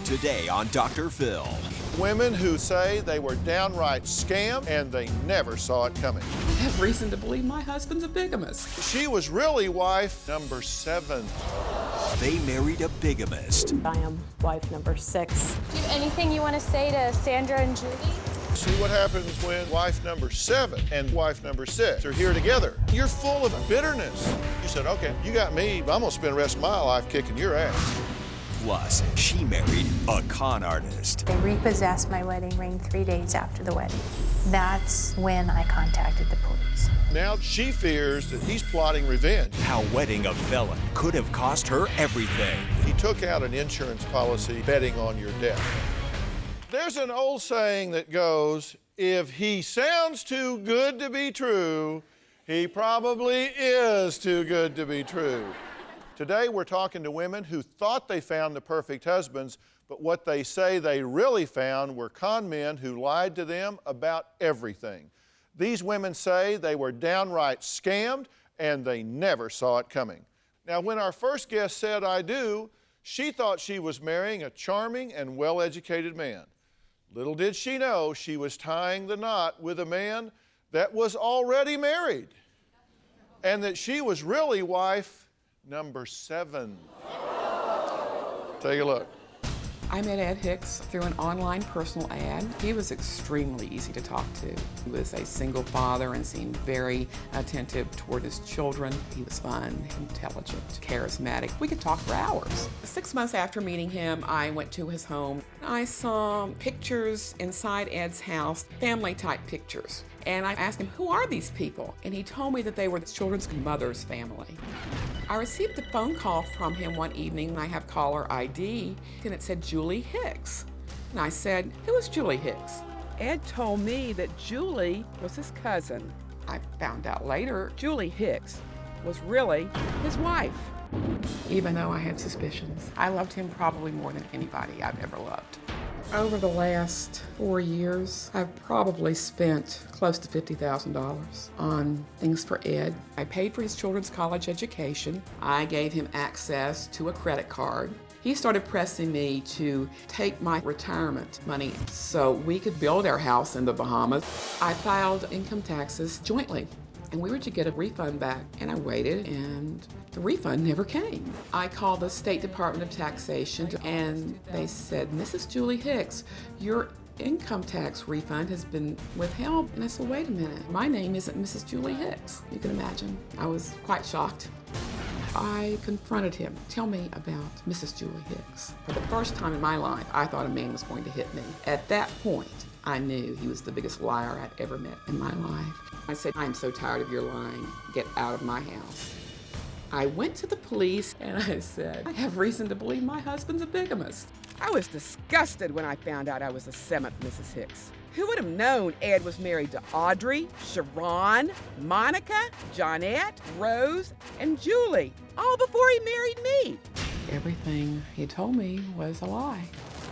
Today on Dr. Phil. Women who say they were downright scammed and they never saw it coming. I have reason to believe my husband's a bigamist. She was really wife number 7. They married a bigamist. I am wife number 6. Do you have anything you want to say to Sandra and Julie? See what happens when wife number 7 and wife number 6 are here together. You're full of bitterness. You said, okay, you got me, but I'm gonna spend the rest of my life kicking your ass. Plus, she married a con artist. They repossessed my wedding ring 3 days after the wedding. That's when I contacted the police. Now she fears that he's plotting revenge. How wedding a felon could have cost her everything. He took out an insurance policy betting on your death. There's an old saying that goes, if he sounds too good to be true, he probably is too good to be true. Today we're talking to women who thought they found the perfect husbands, but what they say they really found were con men who lied to them about everything. These women say they were downright scammed and they never saw it coming. Now, when our first guest said I do, she thought she was marrying a charming and well-educated man. Little did she know she was tying the knot with a man that was already married, and that she was really wife number 7. Take a look. I met Ed Hicks through an online personal ad. He was extremely easy to talk to. He was a single father and seemed very attentive toward his children. He was fun, intelligent, charismatic. We could talk for hours. 6 months after meeting him, I went to his home. I saw pictures inside Ed's house, family-type pictures. And I asked him, who are these people? And he told me that they were the children's mother's family. I received a phone call from him one evening, and I have caller ID, and it said Julie Hicks. And I said, who is Julie Hicks? Ed told me that Julie was his cousin. I found out later, Julie Hicks was really his wife. even though I had suspicions. I loved him probably more than anybody I've ever loved. Over the last 4 years, I've probably spent close to $50,000 on things for Ed. I paid for his children's college education. I gave him access to a credit card. He started pressing me to take my retirement money so we could build our house in the Bahamas. I filed income taxes jointly, and we were to get a refund back, and I waited, and the refund never came. I called the State Department of Taxation, and they said, Mrs. Julie Hicks, your income tax refund has been withheld. And I said, wait a minute, my name isn't Mrs. Julie Hicks. You can imagine, I was quite shocked. I confronted him. Tell me about Mrs. Julie Hicks. For the first time in my life, I thought a man was going to hit me. At that point, I knew he was the biggest liar I'd ever met in my life. I said, I'm so tired of your lying. Get out of my house. I went to the police and I said, I have reason to believe my husband's a bigamist. I was disgusted when I found out I was the 7th Mrs. Hicks. Who would have known Ed was married to Audrey, Sharon, Monica, Johnette, Rose, and Julie, all before he married me? Everything he told me was a lie.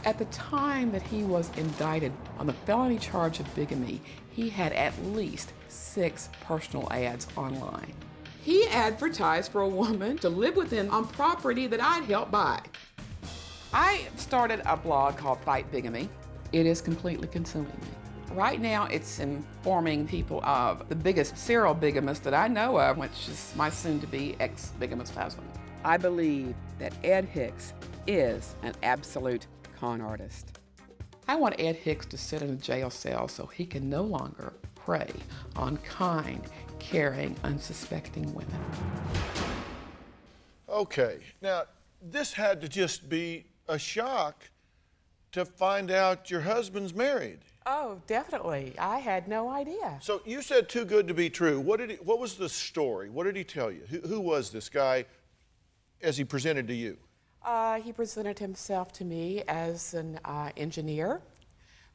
At the time that he was indicted on the felony charge of bigamy, he had at least 6 personal ads online. He advertised for a woman to live with him on property that I'd helped buy. I started a blog called Fight Bigamy. It is completely consuming me. Right now, it's informing people of the biggest serial bigamist that I know of, which is my soon-to-be ex-bigamist husband. I believe that Ed Hicks is an absolute con artist. I want Ed Hicks to sit in a jail cell so he can no longer prey on kind, caring, unsuspecting women. Okay, now this had to just be a shock to find out your husband's married. Oh, definitely. I had no idea. So you said too good to be true. What was the story? What did he tell you? Who was this guy as he presented to you? He presented himself to me as an engineer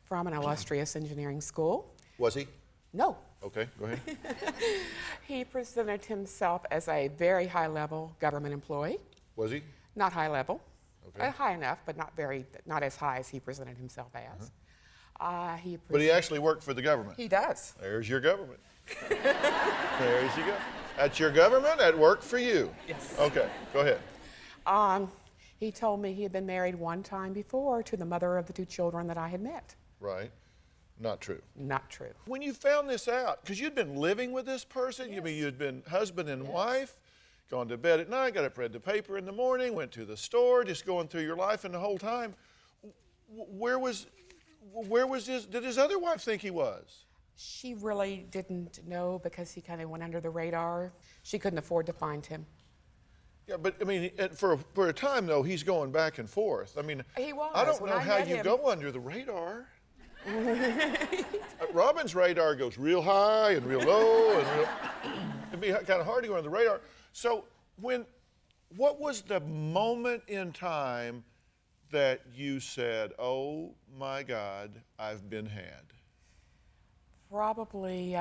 from an illustrious engineering school. Was he? No. Okay, go ahead. He presented himself as a very high-level government employee. Was he? Not high level. Okay. High enough, but not as high as he presented himself as. But he actually worked for the government. He does. There's your government. There you go. That's your government at work for you. Yes. Okay, go ahead. He told me he had been married one time before to the mother of the 2 children that I had met. Right. Not true. Not true. When you found this out, because you'd been living with this person, Yes. you mean you'd been husband and wife, gone to bed at night, got up, read the paper in the morning, went to the store, just going through your life, and the whole time, where was did his other wife think he was? She really didn't know because he kind of went under the radar. She couldn't afford to find him. Yeah, but I mean, for a time though, he's going back and forth. I mean, He was. I don't When know I how met you him- go under the radar. Robin's radar goes real high and real low, and it'd be kind of hard to go under the radar. So what was the moment in time that you said, "Oh my God, I've been had"? Probably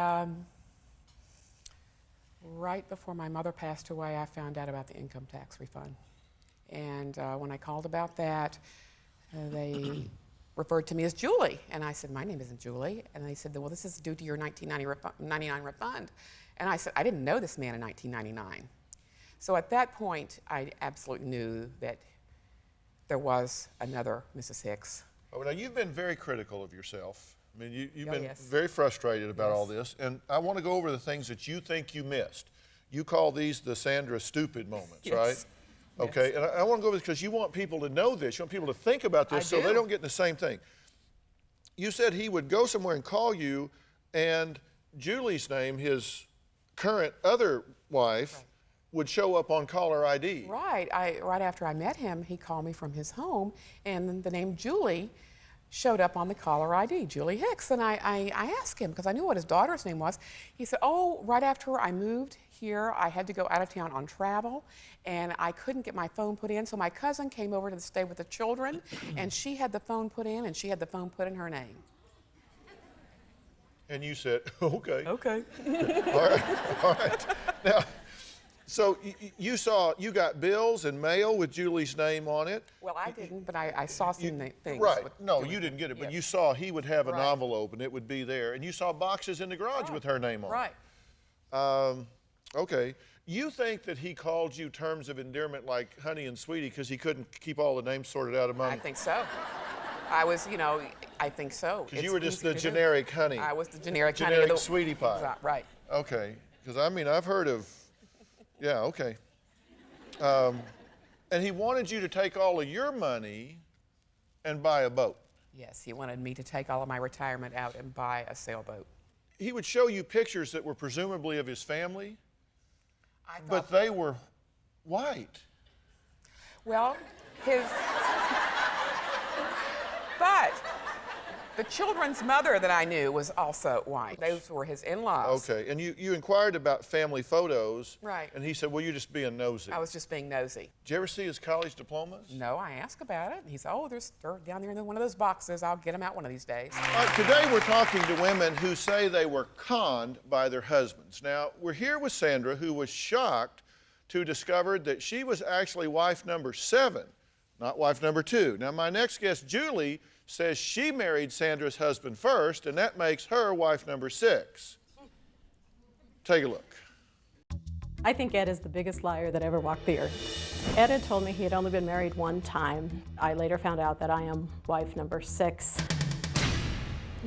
right before my mother passed away, I found out about the income tax refund. And when I called about that, they referred to me as Julie. And I said, my name isn't Julie. And they said, well, this is due to your 1999 refund. And I said, I didn't know this man in 1999. So at that point, I absolutely knew that there was another Mrs. Hicks. Oh, now you've been very critical of yourself. I mean, you've Oh, been yes. very frustrated about Yes. all this, and I want to go over the things that you think you missed. You call these the Sandra stupid moments, Yes. right? Okay, Yes. and I want to go over this because you want people to know this. You want people to think about this so they do. don't get in the same thing. You said he would go somewhere and call you, and Julie's name, his current other wife, would show up on caller ID. Right. Right after I met him, he called me from his home, and the name Julie showed up on the caller ID, Julie Hicks. And I asked him, because I knew what his daughter's name was. He said, oh, right after I moved here, I had to go out of town on travel, and I couldn't get my phone put in, so my cousin came over to stay with the children, and she had the phone put in, and she had the phone put in her name. And you said, okay. Okay. All right. Now, so you got bills and mail with Julie's name on it. Well, I didn't, but I saw some things. Right. with No, Julie's you didn't name. get it, but Yes. you saw he would have an Right. envelope and it would be there. And you saw boxes in the garage with her name on Right. it. Okay. You think that he called you terms of endearment like honey and sweetie because he couldn't keep all the names sorted out among I think so. I was, I think so. Because you It's were just easy the to do. generic honey. I was the generic honey. Generic sweetie pie. Right. Okay. Because I mean, I've heard of, yeah, okay. And he wanted you to take all of your money and buy a boat. Yes, he wanted me to take all of my retirement out and buy a sailboat. He would show you pictures that were presumably of his family, I but thought, they were white. well, but the children's mother that I knew was also white. Those were his in-laws. Okay, and you inquired about family photos. Right. And he said, well, you're just being nosy. I was just being nosy. Did you ever see his college diplomas? No, I asked about it. And he said, oh, they're down there in one of those boxes. I'll get them out one of these days. All right, today we're talking to women who say they were conned by their husbands. Now, we're here with Sandra, who was shocked to discover that she was actually wife number 7, not wife number 2. Now, my next guest, Julie, says she married Sandra's husband first, and that makes her wife number 6. Take a look. I think Ed is the biggest liar that ever walked the earth. Ed had told me he had only been married one time. I later found out that I am wife number 6.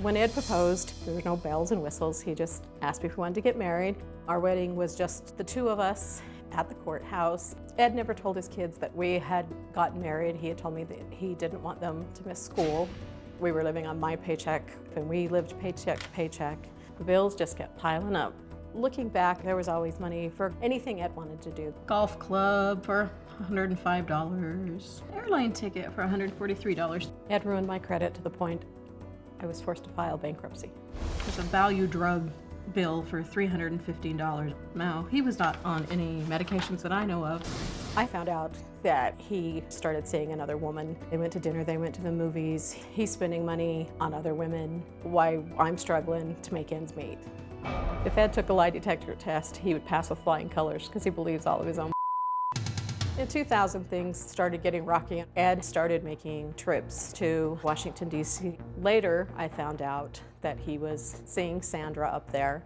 When Ed proposed, there were no bells and whistles. He just asked me if we wanted to get married. Our wedding was just the 2 of us at the courthouse. Ed never told his kids that we had gotten married. He had told me that he didn't want them to miss school. We were living on my paycheck, and we lived paycheck to paycheck. The bills just kept piling up. Looking back, there was always money for anything Ed wanted to do. Golf club for $105, airline ticket for $143. Ed ruined my credit to the point I was forced to file bankruptcy. There's a value drug bill for $315. No, he was not on any medications that I know of. I found out that he started seeing another woman. They went to dinner, they went to the movies. He's spending money on other women while I'm struggling to make ends meet. If Ed took a lie detector test, he would pass with flying colors because he believes all of his own. In 2000, things started getting rocky. Ed started making trips to Washington, D.C. Later, I found out that he was seeing Sandra up there.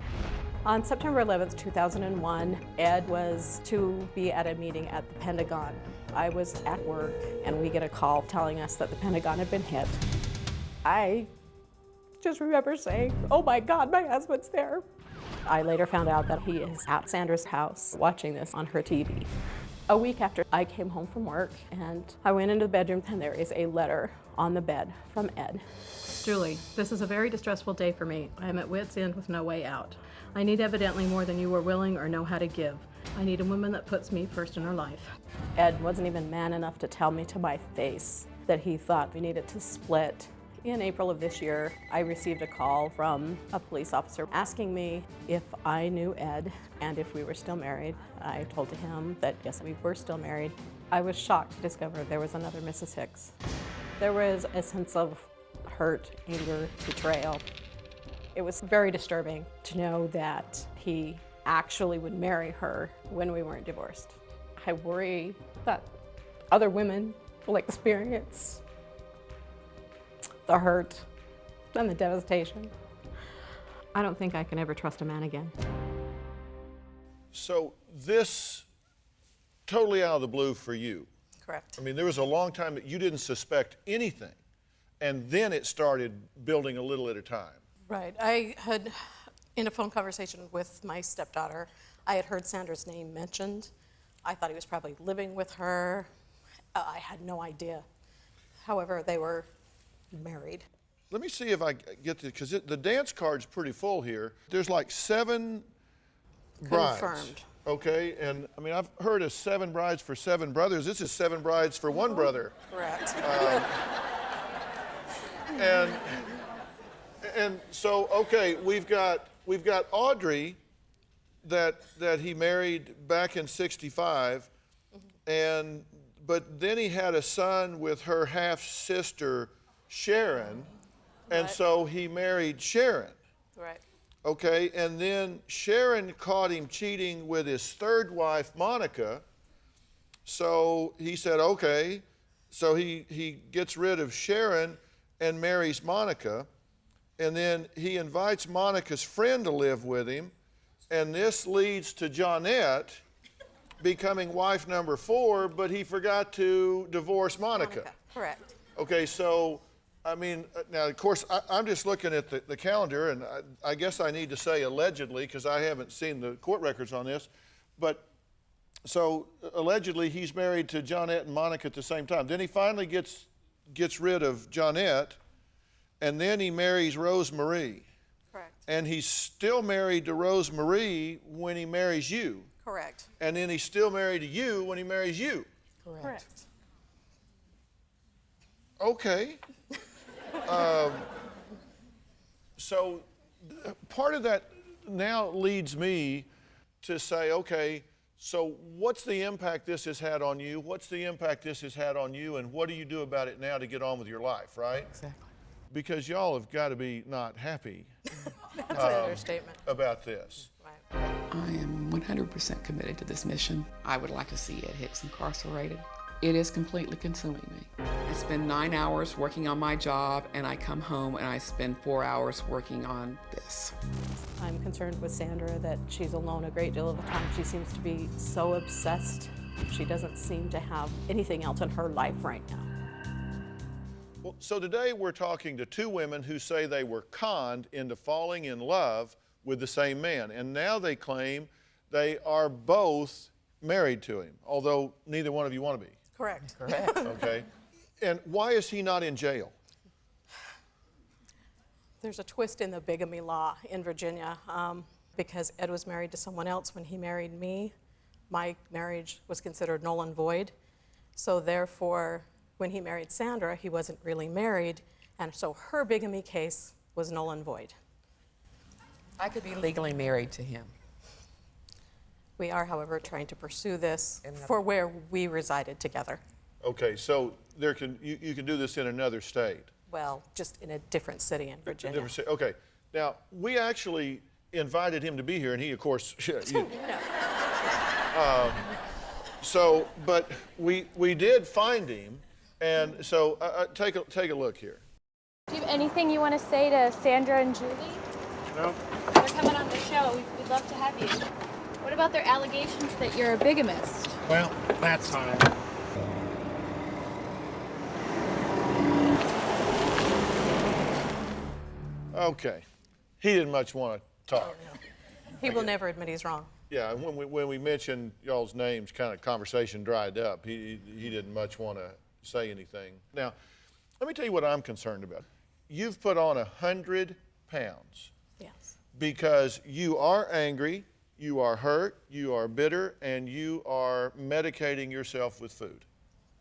On September 11th, 2001, Ed was to be at a meeting at the Pentagon. I was at work, and we get a call telling us that the Pentagon had been hit. I just remember saying, "Oh my God, my husband's there." I later found out that he is at Sandra's house watching this on her TV. A week after I came home from work, and I went into the bedroom, and there is a letter on the bed from Ed. Julie, this is a very distressful day for me. I am at wit's end with no way out. I need evidently more than you are willing or know how to give. I need a woman that puts me first in her life. Ed wasn't even man enough to tell me to my face that he thought we needed to split. In April of this year, I received a call from a police officer asking me if I knew Ed and if we were still married. I told him that yes, we were still married. I was shocked to discover there was another Mrs. Hicks. There was a sense of hurt, anger, betrayal. It was very disturbing to know that he actually would marry her when we weren't divorced. I worry that other women will experience the hurt and the devastation. I don't think I can ever trust a man again. So this totally out of the blue for you. Correct. I mean, there was a long time that you didn't suspect anything, and then it started building a little at a time. Right. I had, in a phone conversation with my stepdaughter, I had heard Sandra's name mentioned. I thought he was probably living with her. I had no idea. However, they were married. Let me see if I get this, because the dance card's pretty full here. There's like 7 brides. Confirmed. Okay, and I mean, I've heard of 7 brides for 7 brothers. This is 7 brides for 1 brother. Correct. And so, okay, we've got Audrey that he married back in '65, but then he had a son with her half sister Sharon, and Right. so he married Sharon. Right. Okay, and then Sharon caught him cheating with his 3rd wife, Monica. So he said, okay. So he gets rid of Sharon and marries Monica. And then he invites Monica's friend to live with him. And this leads to Johnette becoming wife number 4, but he forgot to divorce Monica. Correct. Okay, so I mean, now, of course, I'm just looking at the calendar, and I guess I need to say allegedly, because I haven't seen the court records on this, but so allegedly he's married to Johnette and Monica at the same time. Then he finally gets rid of Johnette, and then he marries Rosemarie. Correct. And he's still married to Rosemarie when he marries you. Correct. And then he's still married to you when he marries you. Correct. Okay. So part of that now leads me to say, okay, so what's the impact this has had on you? What's the impact this has had on you? And what do you do about it now to get on with your life, right? Exactly. Because y'all have got to be not happy That's an understatement. about this. Right. I am 100% committed to this mission. I would like to see Ed Hicks incarcerated. It is completely consuming me. I spend 9 hours working on my job, and I come home and I spend 4 hours working on this. I'm concerned with Sandra that she's alone a great deal of the time. She seems to be so obsessed. She doesn't seem to have anything else in her life right now. Well, so today we're talking to 2 women who say they were conned into falling in love with the same man, and now they claim they are both married to him, although neither one of you want to be. Correct. Okay. And why is he not in jail? There's a twist in the bigamy law in Virginia. Because Ed was married to someone else when he married me, my marriage was considered null and void. So therefore, when he married Sandra, he wasn't really married, and so her bigamy case was null and void. I could be legally married to him. We are, however, trying to pursue this for where we resided together. Okay, so you can do this in another state. Well, just in a different city in Virginia. Different state. Okay. Now, we actually invited him to be here, and he, of course, but we did find him, and so take a look here. Do you have anything you want to say to Sandra and Julie? No. They're coming on this show. We'd love to have you. What about their allegations that you're a bigamist? Well, that's fine. Okay. He didn't much want to talk. He will never admit he's wrong. Yeah, and when we mentioned y'all's names, kind of conversation dried up. He didn't much want to say anything. Now, let me tell you what I'm concerned about. You've put on 100 pounds. Yes. Because you are angry, you are hurt, you are bitter, and you are medicating yourself with food.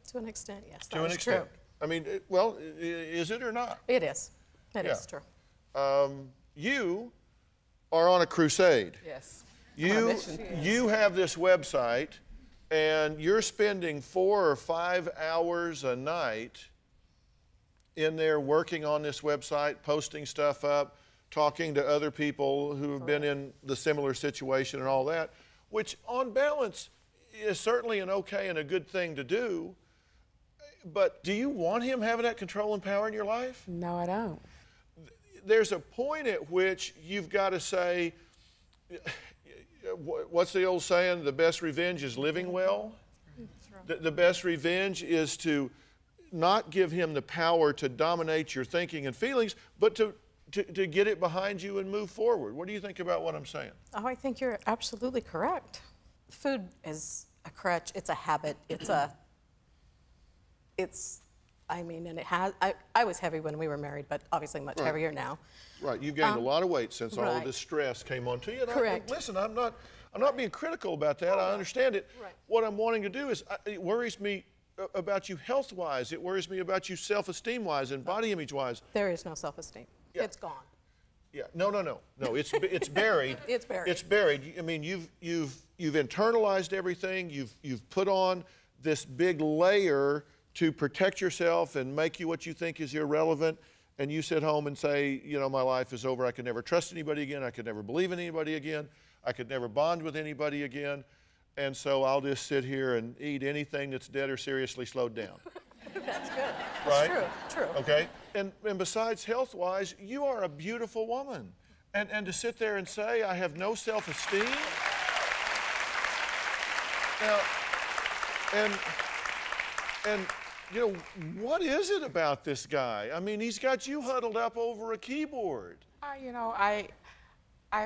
To an extent, yes. To an extent. True. I mean, is it or not? It is. It Yeah. is true. You are on a crusade. Yes. You have this website, and you're spending 4 or 5 hours a night in there working on this website, posting stuff up, talking to other people who have been in the similar situation and all that, which on balance is certainly an okay and a good thing to do. But do you want him having that control and power in your life? No, I don't. There's a point at which you've got to say, what's the old saying? The best revenge is living well. The best revenge is to not give him the power to dominate your thinking and feelings, but to get it behind you and move forward. What do you think about what I'm saying? Oh, I think you're absolutely correct. Food is a crutch. It's a habit. And it has, I was heavy when we were married, but obviously much heavier now. Right, you've gained a lot of weight since all of this stress came onto you. And Correct. Listen, I'm not being critical about that. I understand it. Right. What I'm wanting to do is, it worries me about you health-wise. It worries me about you self-esteem-wise and body image-wise. There is no self-esteem. Yeah. It's gone. Yeah, no, it's buried. It's buried. It's buried. I mean, you've internalized everything. You've put on this big layer to protect yourself and make you what you think is irrelevant, and you sit home and say, you know, my life is over. I could never trust anybody again. I could never believe in anybody again. I could never bond with anybody again. And so I'll just sit here and eat anything that's dead or seriously slowed down. That's good. Right? That's true. Okay? And besides health-wise, you are a beautiful woman. And to sit there and say, I have no self-esteem. Now, and you know, what is it about this guy? I mean, he's got you huddled up over a keyboard.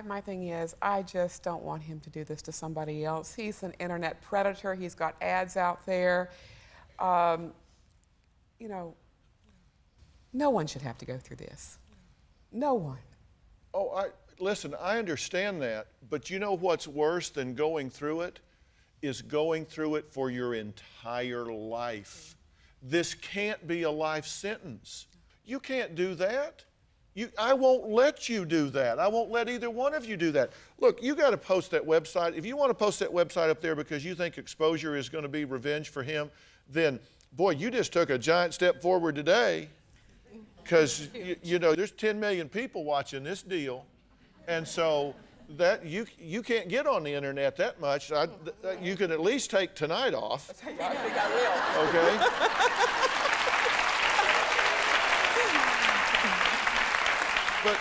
My thing is, I just don't want him to do this to somebody else. He's an internet predator. He's got ads out there. You know, no one should have to go through this. No one. Oh, listen, I understand that, but you know what's worse than going through it? Is going through it for your entire life. This can't be a life sentence. You can't do that. I won't let you do that. I won't let either one of you do that. Look, you got to post that website. If you want to post that website up there because you think exposure is going to be revenge for him, then, boy, you just took a giant step forward today, because, you know, there's 10 million people watching this deal, and so that you can't get on the internet that much. You can at least take tonight off. I think I will. Okay? But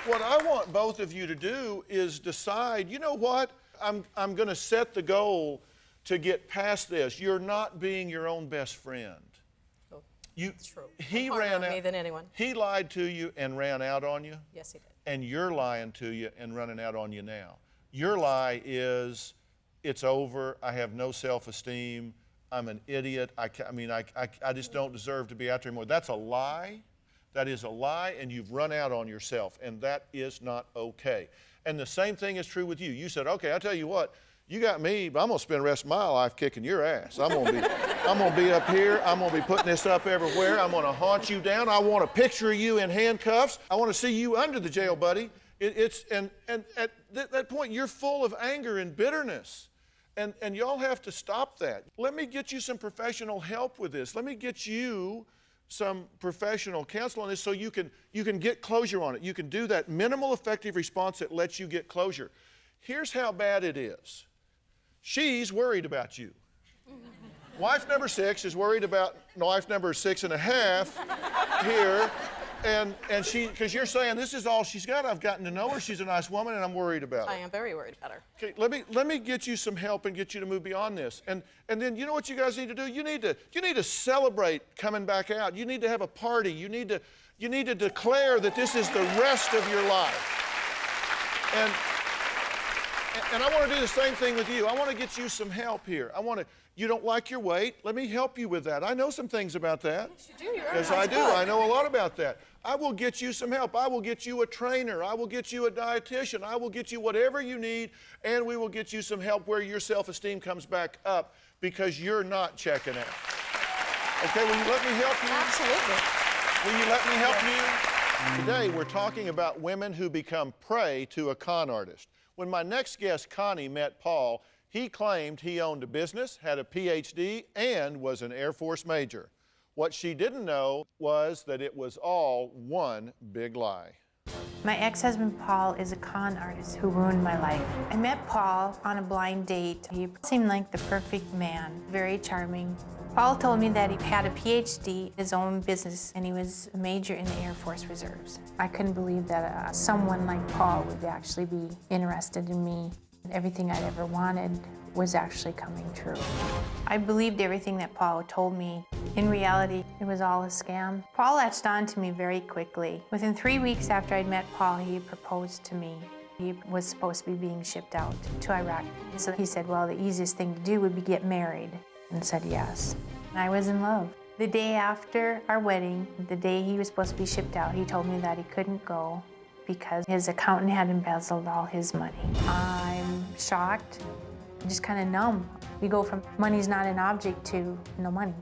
what I want both of you to do is decide, you know what? I'm going to set the goal to get past this. You're not being your own best friend. It's true. He More ran on out. me than anyone. He lied to you and ran out on you. Yes, he did. And you're lying to you and running out on you now. Your lie is, it's over. I have no self-esteem. I'm an idiot. I just don't deserve to be out there anymore. That's a lie. That is a lie, and you've run out on yourself, and that is not okay. And the same thing is true with you. You said, okay, I'll tell you what, you got me, but I'm going to spend the rest of my life kicking your ass. I'm going to be up here. I'm going to be putting this up everywhere. I'm going to haunt you down. I want a picture of you in handcuffs. I want to see you under the jail, buddy. And at that point, you're full of anger and bitterness. And y'all have to stop that. Let me get you some professional help with this. Let me get you some professional counsel on this so you can get closure on it. You can do that minimal effective response that lets you get closure. Here's how bad it is. She's worried about you. Wife number 6 is worried about wife number 6.5 here. And she, because you're saying this is all she's got. I've gotten to know her. She's a nice woman, and I'm worried about her. I am very worried about her. Okay, let me get you some help and get you to move beyond this. And then you know what you guys need to do? You need to celebrate coming back out. You need to have a party. You need to declare that this is the rest of your life. And I want to do the same thing with you. I want to get you some help here. You don't like your weight? Let me help you with that. I know some things about that. Yes, you do. Yes, I do. I know a lot about that. I will get you some help. I will get you a trainer. I will get you a dietitian. I will get you whatever you need, and we will get you some help where your self-esteem comes back up because you're not checking out. Okay, will you let me help you? Absolutely. Will you let me help you? Today, we're talking about women who become prey to a con artist. When my next guest, Connie, met Paul, he claimed he owned a business, had a PhD, and was an Air Force major. What she didn't know was that it was all one big lie. My ex-husband Paul is a con artist who ruined my life. I met Paul on a blind date. He seemed like the perfect man, very charming. Paul told me that he had a PhD, his own business, and he was a major in the Air Force Reserves. I couldn't believe that someone like Paul would actually be interested in me. Everything I'd ever wanted was actually coming true. I believed everything that Paul told me. In reality, it was all a scam. Paul latched on to me very quickly. Within 3 weeks after I'd met Paul, he proposed to me. He was supposed to be being shipped out to Iraq. So he said, well, the easiest thing to do would be get married, and said yes. And I was in love. The day after our wedding, the day he was supposed to be shipped out, he told me that he couldn't go because his accountant had embezzled all his money. I'm shocked, just kind of numb. We go from money's not an object to no money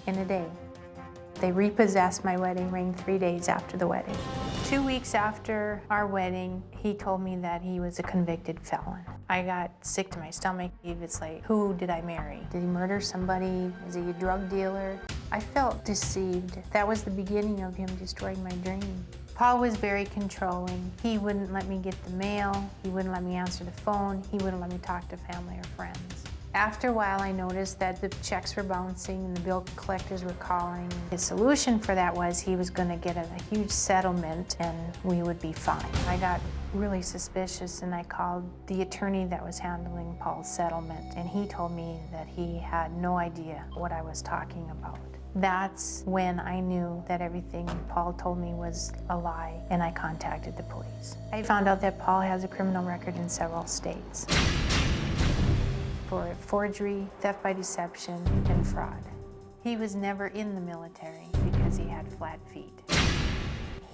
in a day. They repossessed my wedding ring 3 days after the wedding. 2 weeks after our wedding, he told me that he was a convicted felon. I got sick to my stomach. It's like, who did I marry? Did he murder somebody? Is he a drug dealer? I felt deceived. That was the beginning of him destroying my dream. Paul was very controlling. He wouldn't let me get the mail. He wouldn't let me answer the phone. He wouldn't let me talk to family or friends. After a while, I noticed that the checks were bouncing and the bill collectors were calling. His solution for that was he was going to get a huge settlement and we would be fine. I got really suspicious and I called the attorney that was handling Paul's settlement, and he told me that he had no idea what I was talking about. That's when I knew that everything Paul told me was a lie, and I contacted the police. I found out that Paul has a criminal record in several states for forgery, theft by deception, and fraud. He was never in the military because he had flat feet.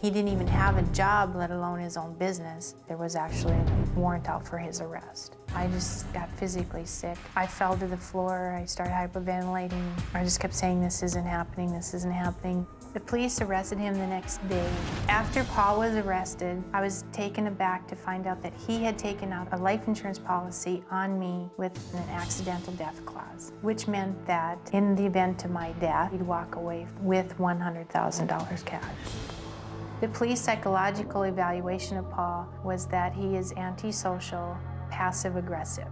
He didn't even have a job, let alone his own business. There was actually a warrant out for his arrest. I just got physically sick. I fell to the floor, I started hyperventilating. I just kept saying, this isn't happening, this isn't happening. The police arrested him the next day. After Paul was arrested, I was taken aback to find out that he had taken out a life insurance policy on me with an accidental death clause, which meant that in the event of my death, he'd walk away with $100,000 cash. The police psychological evaluation of Paul was that he is antisocial, passive-aggressive.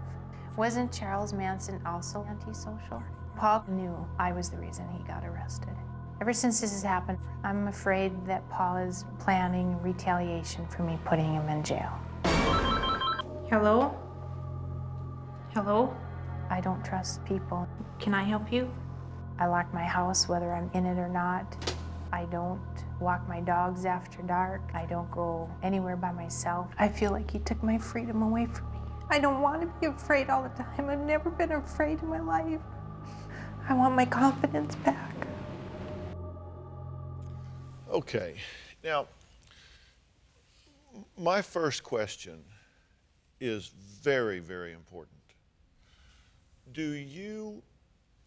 Wasn't Charles Manson also antisocial? Paul knew I was the reason he got arrested. Ever since this has happened, I'm afraid that Paul is planning retaliation for me putting him in jail. Hello? Hello? I don't trust people. Can I help you? I lock my house whether I'm in it or not. I don't walk my dogs after dark. I don't go anywhere by myself. I feel like he took my freedom away from me. I don't want to be afraid all the time. I've never been afraid in my life. I want my confidence back. Okay, now, my first question is very, very important. Do you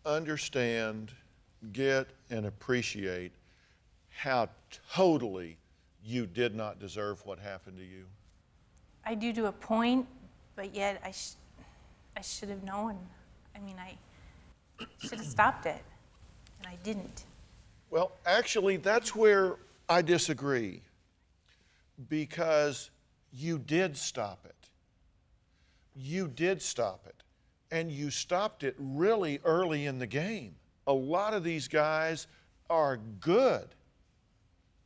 understand, get, and appreciate how totally you did not deserve what happened to you? I do to a point, but yet I should have known. I mean, I should have stopped it, and I didn't. Well, actually, that's where I disagree, because you did stop it. You did stop it, and you stopped it really early in the game. A lot of these guys are good.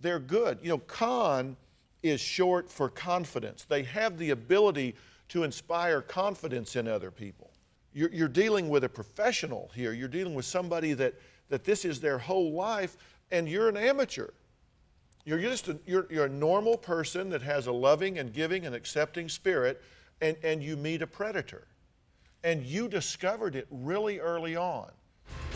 they're good. You know, con is short for confidence. They have the ability to inspire confidence in other people. You're dealing with a professional here. You're dealing with somebody that this is their whole life, and you're an amateur. You're a normal person that has a loving and giving and accepting spirit, and you meet a predator. And you discovered it really early on.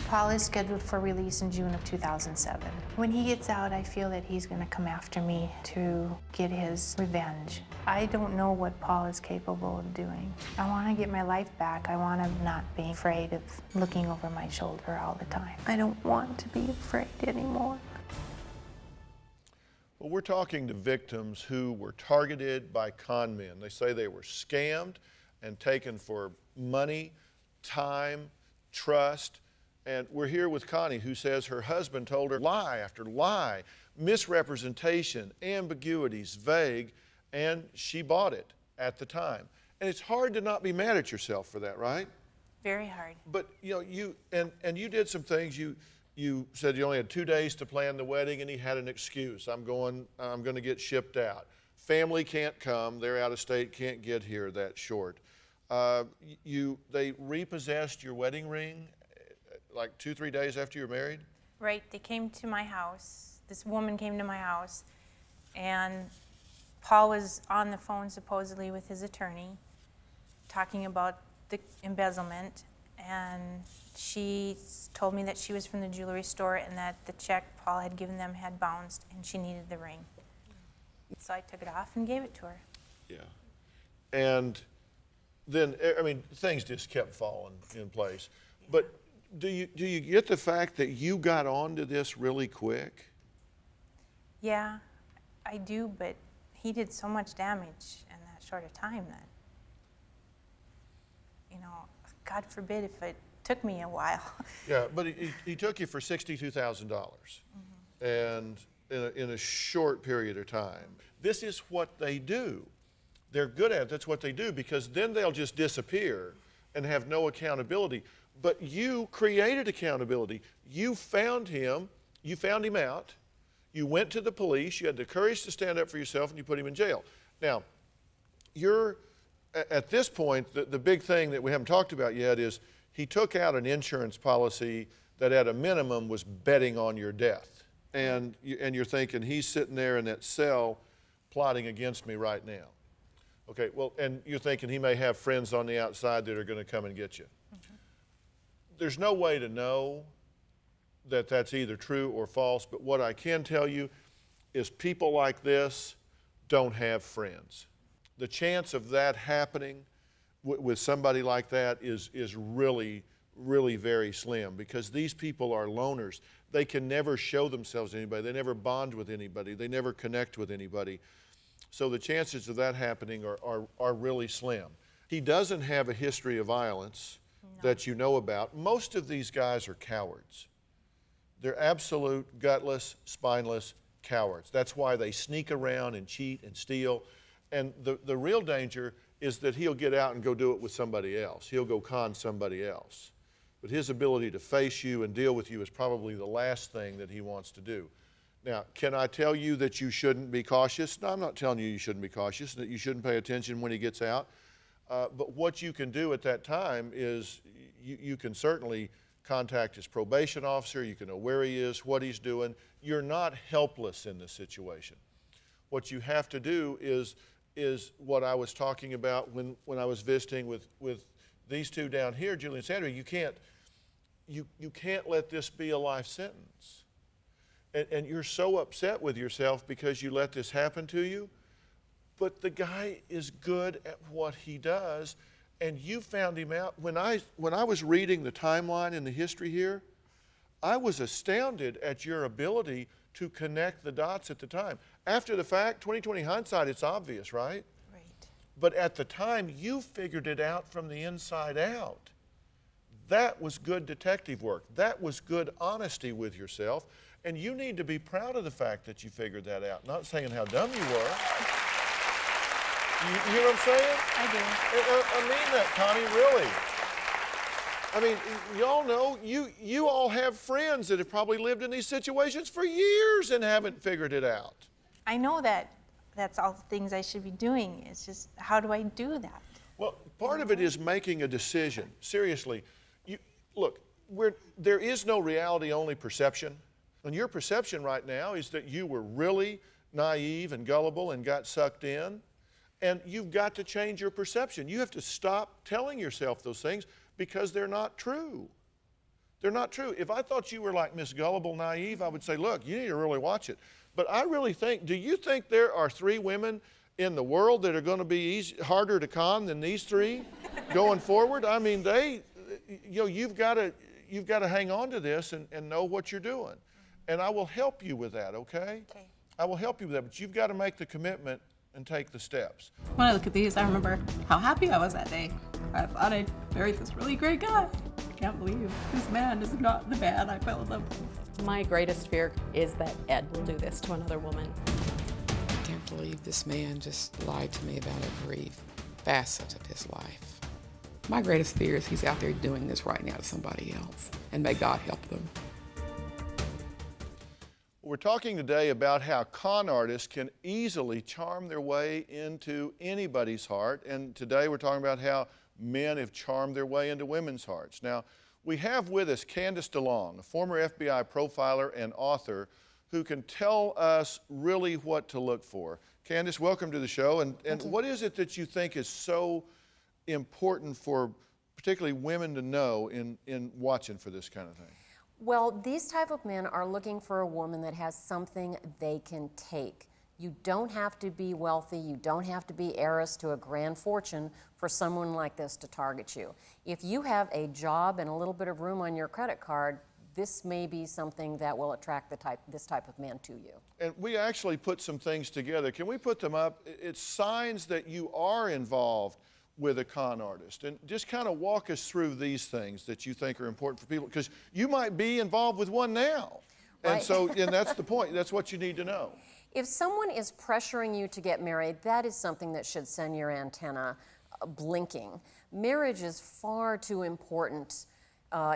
Paul is scheduled for release in June of 2007. When he gets out, I feel that he's going to come after me to get his revenge. I don't know what Paul is capable of doing. I want to get my life back. I want to not be afraid of looking over my shoulder all the time. I don't want to be afraid anymore. Well, we're talking to victims who were targeted by con men. They say they were scammed and taken for money, time, trust. And we're here with Connie, who says her husband told her lie after lie, misrepresentation, ambiguities, vague, and she bought it at the time. And it's hard to not be mad at yourself for that, right? Very hard. But you know, you did some things. You said you only had 2 days to plan the wedding, and he had an excuse. I'm going to get shipped out. Family can't come. They're out of state, can't get here that short. They repossessed your wedding ring like 2-3 days after you were married? Right, they came to my house. This woman came to my house, and Paul was on the phone supposedly with his attorney talking about the embezzlement, and she told me that she was from the jewelry store and that the check Paul had given them had bounced and she needed the ring. So I took it off and gave it to her. Yeah. And then, I mean, things just kept falling in place. Yeah. But do you get the fact that you got onto this really quick? Yeah, I do, but he did so much damage in that short of time that, you know, God forbid if it took me a while. Yeah, but he took you for $62,000 and in a short period of time. This is what they do. They're good at it. That's what they do, because then they'll just disappear and have no accountability. But you created accountability. You found him out, you went to the police, you had the courage to stand up for yourself, and you put him in jail. Now, at this point, the big thing that we haven't talked about yet is he took out an insurance policy that at a minimum was betting on your death. And you're thinking, he's sitting there in that cell plotting against me right now. Okay, well, and you're thinking he may have friends on the outside that are going to come and get you. There's no way to know that that's either true or false, but what I can tell you is people like this don't have friends. The chance of that happening with somebody like that is really, really very slim, because these people are loners. They can never show themselves to anybody. They never bond with anybody. They never connect with anybody. So the chances of that happening are really slim. He doesn't have a history of violence that you know about. Most of these guys are cowards. They're absolute, gutless, spineless cowards. That's why they sneak around and cheat and steal. And the real danger is that he'll get out and go do it with somebody else. He'll go con somebody else. But his ability to face you and deal with you is probably the last thing that he wants to do. Now, can I tell you that you shouldn't be cautious? No, I'm not telling you shouldn't be cautious, that you shouldn't pay attention when he gets out. But what you can do at that time is you can certainly contact his probation officer. You can know where he is, what he's doing. You're not helpless in this situation. What you have to do is what I was talking about when I was visiting with these two down here, Julie and Sandra. You can't let this be a life sentence. And you're so upset with yourself because you let this happen to you. But the guy is good at what he does, and you found him out. When I was reading the timeline and the history here, I was astounded at your ability to connect the dots at the time. After the fact, 20/20 hindsight, it's obvious, right? Right. But at the time, you figured it out from the inside out. That was good detective work. That was good honesty with yourself. And you need to be proud of the fact that you figured that out, not saying how dumb you were. You hear what I'm saying? I do. I mean that, Connie, really. I mean, y'all know, you all have friends that have probably lived in these situations for years and haven't figured it out. I know that that's all the things I should be doing. It's just, how do I do that? Well, part of it is making a decision. Seriously, look, there is no reality, only perception. And your perception right now is that you were really naive and gullible and got sucked in. And you've got to change your perception. You have to stop telling yourself those things because they're not true. They're not true. If I thought you were like Miss Gullible Naive, I would say, look, you need to really watch it. But I really think, do you think there are 3 women in the world that are going to be harder to con than these 3 going forward? I mean, you've got to hang on to this and know what you're doing. And I will help you with that, okay? Okay. I will help you with that, but you've got to make the commitment and take the steps. When I look at these, I remember how happy I was that day. I thought I'd married this really great guy. I can't believe this man is not the man I fell in love with. My greatest fear is that Ed will do this to another woman. I can't believe this man just lied to me about every facet of his life. My greatest fear is he's out there doing this right now to somebody else, and may God help them. We're talking today about how con artists can easily charm their way into anybody's heart, and today we're talking about how men have charmed their way into women's hearts. Now, we have with us Candace DeLong, a former FBI profiler and author, who can tell us really what to look for. Candace, welcome to the show, and what is it that you think is so important for particularly women to know in watching for this kind of thing? Well, these type of men are looking for a woman that has something they can take. You don't have to be wealthy, you don't have to be heiress to a grand fortune for someone like this to target you. If you have a job and a little bit of room on your credit card, this may be something that will attract this type of man to you. And we actually put some things together. Can we put them up? It's signs that you are involved with a con artist, and just kind of walk us through these things that you think are important for people, because you might be involved with one now. Right. And that's the point. That's what you need to know. If someone is pressuring you to get married, that is something that should send your antenna blinking. Marriage is far too important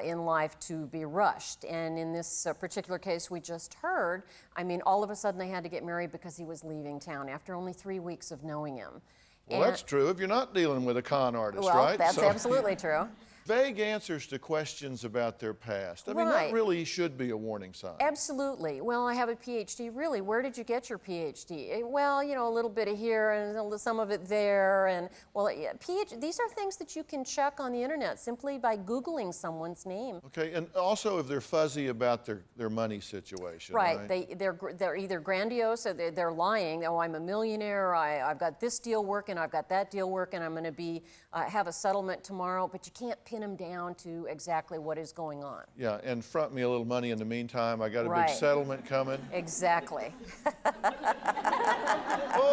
in life to be rushed. And in this particular case we just heard, I mean, all of a sudden they had to get married because he was leaving town after only 3 weeks of knowing him. Well, that's true if you're not dealing with a con artist, well, right? That's absolutely true. Vague answers to questions about their past. I mean, that really should be a warning sign. Absolutely. Well, I have a PhD. Really, where did you get your PhD? Well, you know, a little bit of here and some of it there. And, well, these are things that you can check on the internet simply by Googling someone's name. Okay, and also if they're fuzzy about their money situation. Right. They're either grandiose or they're lying. Oh, I'm a millionaire. I've got this deal working. I've got that deal working. I'm going to have a settlement tomorrow. But you can't pin them down to exactly what is going on. Yeah, and front me a little money in the meantime. I got a big settlement coming. Exactly.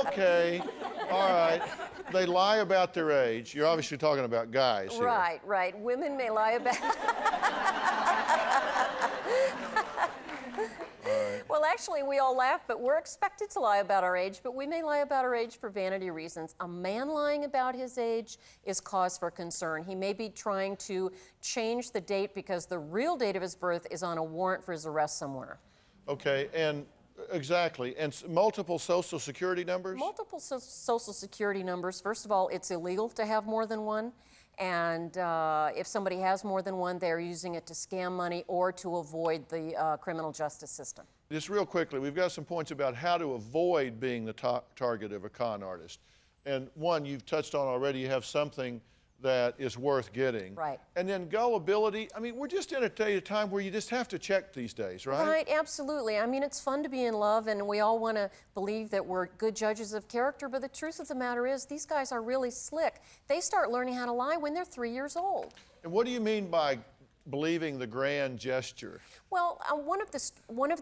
Okay, all right. They lie about their age. You're obviously talking about guys here. Right. Women may lie about... Well, actually, we all laugh, but we're expected to lie about our age, but we may lie about our age for vanity reasons. A man lying about his age is cause for concern. He may be trying to change the date because the real date of his birth is on a warrant for his arrest somewhere. Okay, and exactly. And multiple social security numbers? Multiple social security numbers. First of all, it's illegal to have more than one. And if somebody has more than one, they're using it to scam money or to avoid the criminal justice system. Just real quickly, we've got some points about how to avoid being the target of a con artist. And one, you've touched on already, you have something that is worth getting. Right. And then gullibility, I mean, we're just in a time where you just have to check these days, right? Right, absolutely. I mean, it's fun to be in love, and we all want to believe that we're good judges of character, but the truth of the matter is these guys are really slick. They start learning how to lie when they're 3 years old. And what do you mean by believing the grand gesture? Well, one of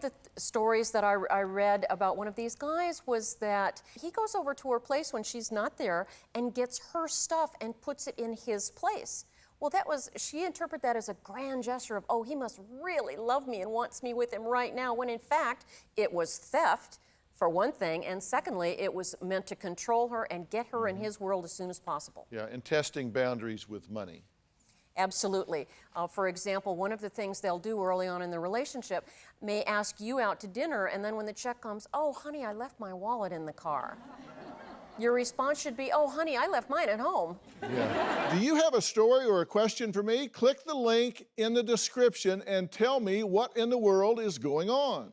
the stories that I read about one of these guys was that he goes over to her place when she's not there and gets her stuff and puts it in his place. Well, she interpreted that as a grand gesture of, oh, he must really love me and wants me with him right now, when in fact it was theft, for one thing, and secondly, it was meant to control her and get her in his world as soon as possible. Yeah, and testing boundaries with money. Absolutely. For example, one of the things they'll do early on in the relationship may ask you out to dinner, and then when the check comes, oh, honey, I left my wallet in the car. Your response should be, oh, honey, I left mine at home. Yeah. Do you have a story or a question for me? Click the link in the description and tell me what in the world is going on.